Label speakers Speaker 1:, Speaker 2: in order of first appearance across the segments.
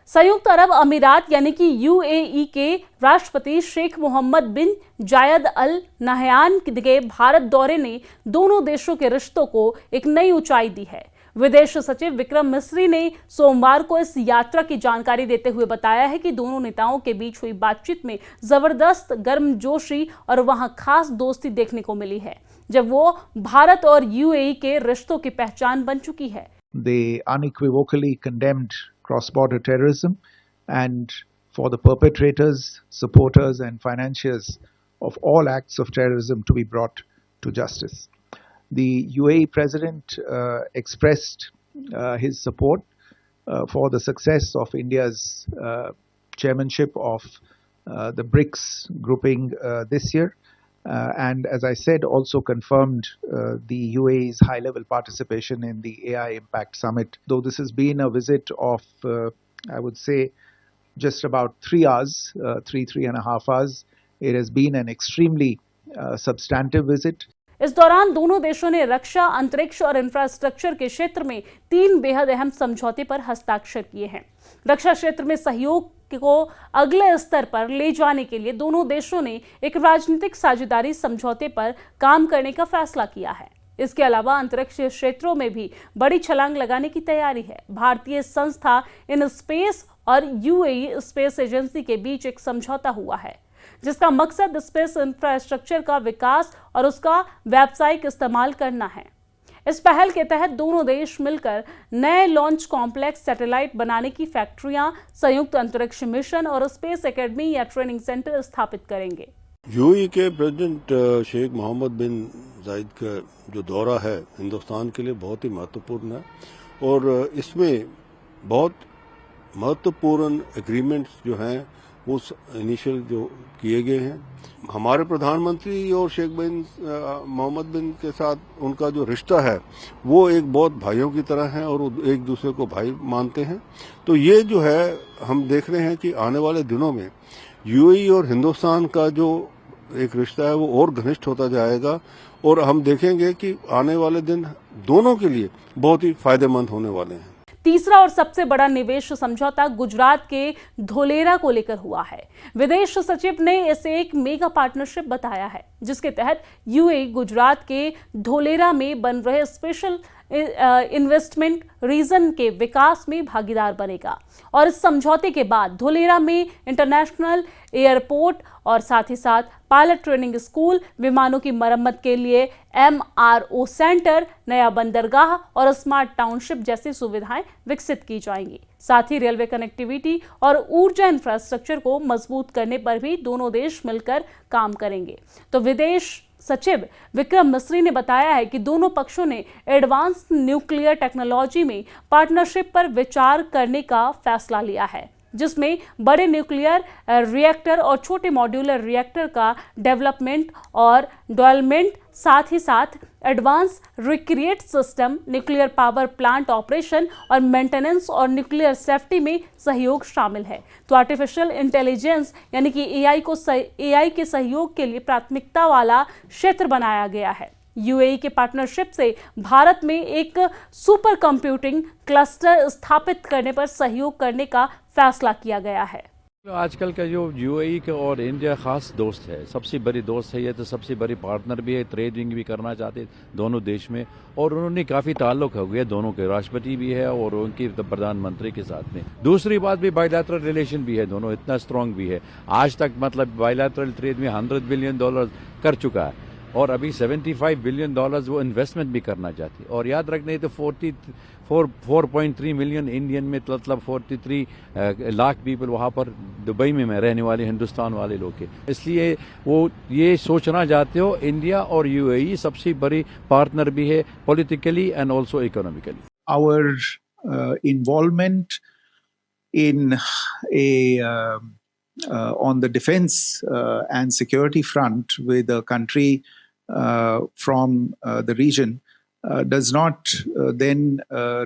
Speaker 1: संयुक्त अरब अमीरात यानी कि यूएई के राष्ट्रपति शेख मोहम्मद बिन जायद अल नहयान के भारत दौरे ने दोनों देशों के रिश्तों को एक नई ऊंचाई दी है। विदेश सचिव विक्रम मिस्री ने सोमवार को इस यात्रा की जानकारी देते हुए बताया है कि दोनों नेताओं के बीच हुई बातचीत में जबरदस्त गर्मजोशी और वहां खास दोस्ती देखने को मिली है, जब वो भारत और यूएई के रिश्तों की पहचान बन चुकी है।
Speaker 2: They unequivocally condemned cross-border terrorism and for the perpetrators, supporters and financiers of all acts of terrorism to be brought to justice. The UAE President expressed his support for the success of India's chairmanship of the BRICS grouping this year. And as I said, also confirmed the UAE's high-level participation in the AI Impact Summit. Though this has been a visit of, I would say, just about 3 hours, 3.5 hours, it has been an extremely substantive visit.
Speaker 1: इस दौरान दोनों देशों ने रक्षा, अंतरिक्ष और infrastructure के क्षेत्र में 3 बेहद अहम समझौते पर हस्ताक्षर किए हैं। रक्षा क्षेत्र में सहयोग को अगले स्तर पर ले जाने के लिए दोनों देशों ने एक राजनीतिक साझेदारी समझौते पर काम करने का फैसला किया है। इसके अलावा अंतरिक्ष क्षेत्रों में भी बड़ी छलांग लगाने की तैयारी है। भारतीय संस्था इन स्पेस और यूएई स्पेस एजेंसी के बीच एक समझौता हुआ है, जिसका मकसद स्पेस इंफ्रास्ट्रक्चर का विकास और उसका व्यावसायिक इस्तेमाल करना है। इस पहल के तहत दोनों देश मिलकर नए लॉन्च कॉम्प्लेक्स, सैटेलाइट बनाने की फैक्ट्रियां, संयुक्त अंतरिक्ष मिशन और स्पेस एकेडमी या ट्रेनिंग सेंटर स्थापित करेंगे।
Speaker 3: यूएई के प्रेसिडेंट शेख मोहम्मद बिन जायद का जो दौरा है हिंदुस्तान के लिए बहुत ही महत्वपूर्ण है और इसमें बहुत महत्वपूर्ण एग्रीमेंट्स जो हैं वो इनिशियल जो किए गए हैं। हमारे प्रधानमंत्री और शेख बिन मोहम्मद बिन के साथ उनका जो रिश्ता है वो एक बहुत भाइयों की तरह है और एक दूसरे को भाई मानते हैं। तो ये जो है हम देख रहे हैं कि आने वाले दिनों में यूएई और हिंदुस्तान का जो एक रिश्ता है वो और घनिष्ठ होता जाएगा और हम देखेंगे कि आने वाले दिन दोनों के लिए बहुत ही फायदेमंद होने वाले हैं।
Speaker 1: तीसरा और सबसे बड़ा निवेश समझौता गुजरात के धोलेरा को लेकर हुआ है। विदेश सचिव ने इसे एक मेगा पार्टनरशिप बताया है, जिसके तहत यूएई गुजरात के धोलेरा में बन रहे स्पेशल इन्वेस्टमेंट रीजन के विकास में भागीदार बनेगा और इस समझौते के बाद धोलेरा में इंटरनेशनल एयरपोर्ट और साथ ही साथ पायलट ट्रेनिंग स्कूल, विमानों की मरम्मत के लिए एमआरओ सेंटर, नया बंदरगाह और स्मार्ट टाउनशिप जैसी सुविधाएं विकसित की जाएंगी। साथ ही रेलवे कनेक्टिविटी और ऊर्जा इंफ्रास्ट्रक्चर को मजबूत करने पर भी दोनों देश मिलकर काम करेंगे। तो विदेश सचिव विक्रम मिस्री ने बताया है कि दोनों पक्षों ने एडवांस न्यूक्लियर टेक्नोलॉजी में पार्टनरशिप पर विचार करने का फैसला लिया है, जिसमें बड़े न्यूक्लियर रिएक्टर और छोटे मॉड्यूलर रिएक्टर का डेवलपमेंट और डेवलपमेंट, साथ ही साथ advance recreate system, nuclear power plant operation और मेंटेनेंस और न्यूक्लियर सेफ्टी में सहयोग शामिल है। तो आर्टिफिशियल इंटेलिजेंस यानी कि एआई के सहयोग के लिए प्राथमिकता वाला क्षेत्र बनाया गया है। यूएई के पार्टनरशिप से भारत में एक सुपर कंप्यूटिंग क्लस्टर स्थापित करने पर सहयोग करने का फैसला किया गया है।
Speaker 4: आजकल का जो यूएई का और इंडिया खास दोस्त है, सबसे बड़ी दोस्त है, ये तो सबसे बड़ी पार्टनर भी है, ट्रेडिंग भी करना चाहते दोनों देश में और उन्होंने काफ़ी ताल्लुक हो गया, दोनों के राष्ट्रपति भी है और उनकी प्रधानमंत्री के साथ में। दूसरी बात भी बायलैटरल रिलेशन भी है, दोनों इतना स्ट्रांग भी है। आज तक मतलब बायलैटरल ट्रेड में $100 बिलियन कर चुका है और अभी $75 बिलियन वो इन्वेस्टमेंट भी करना चाहती है। और याद रखने तो 4.3 मिलियन इंडियन में मतलब 43 लाख पीपल वहाँ पर दुबई में रहने वाले हिंदुस्तान वाले लोग हैं, इसलिए वो ये सोचना चाहते हो इंडिया और यूएई सबसे बड़ी पार्टनर भी है politically and also economically.
Speaker 2: Our involvement in on the defense and security front with a country from the region does not then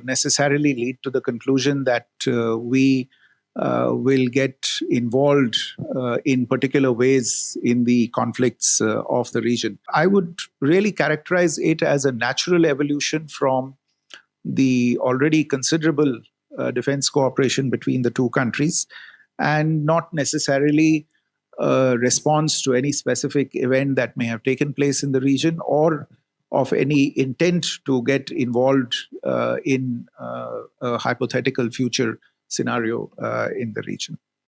Speaker 2: necessarily lead to the conclusion that we will get involved in particular ways in the conflicts of the region. I would really characterize it as a natural evolution from the already considerable defense cooperation between the two countries, and not necessarily a response to any specific event that may have taken place in the region, or of any intent to get involved in a hypothetical future scenario in the region.